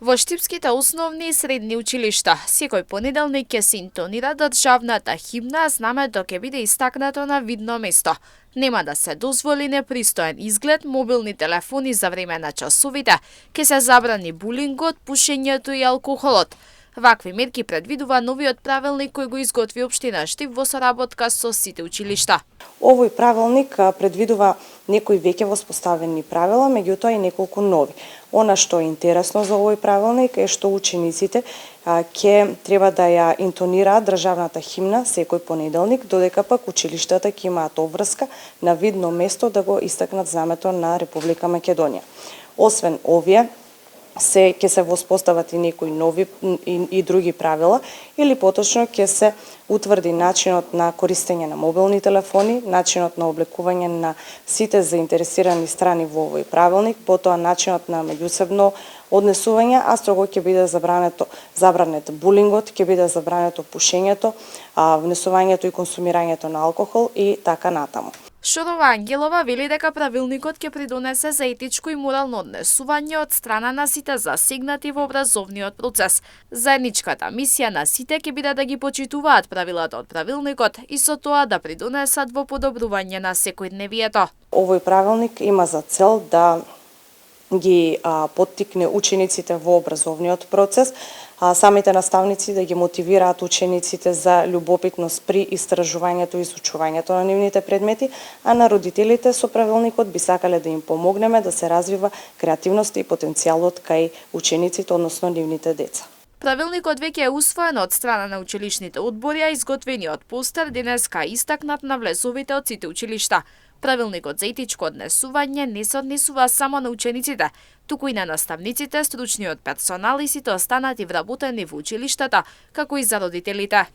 Во штипските основни и средни училишта секој понеделник ќе се интонира државната химна, а знамето ќе биде истакнато на видно место. Нема да се дозволи непристоен изглед, мобилни телефони за време на часовите, ќе се забрани булингот, пушењето и алкохолот. Вакви мерки предвидува новиот правилник кој го изготви општина Штип во соработка со сите училишта. Овој правилник предвидува некои веќе воспоставени правила, меѓутоа и неколку нови. Она што е интересно за овој правилник е што учениците ќе треба да ја интонираат државната химна секој понеделник, додека пак училиштата ќе имаат обврска на видно место да го истакнат знамето на Република Македонија. Освен овие, ќе се воспостават и некои нови и други правила, или поточно ќе се утврди начинот на користење на мобилни телефони, начинот на облекување на сите заинтересирани страни во овој правилник, потоа начинот на меѓусебно однесување, а строго ќе биде забранет булингот, ќе биде забрането пушењето, внесувањето и консумирањето на алкохол и така натаму. Шорова Ангелова вели дека правилникот ќе придонесе за етичко и морално однесување од страна на сите засегнати во образовниот процес. Заедничката мисија на сите ќе биде да ги почитуваат правилата од правилникот и со тоа да придонесат во подобрување на секојдневието. Овој правилник има за цел да ги поттикне учениците во образовниот процес, самите наставници да ги мотивираат учениците за љубопитност при истражувањето и изучувањето на нивните предмети, а на родителите со правилникот би сакале да им помогнеме да се развива креативноста и потенцијалот кај учениците, односно нивните деца. Правилникот веќе е усвоен од страна на училишните одбори, а изготвениот постер денеска истакнат на влезовите од сите училишта. Правилникот за етичко однесување не се однесува само на учениците, туку и на наставниците, стручниот персонал и сите останати вработени во училиштата, како и за родителите.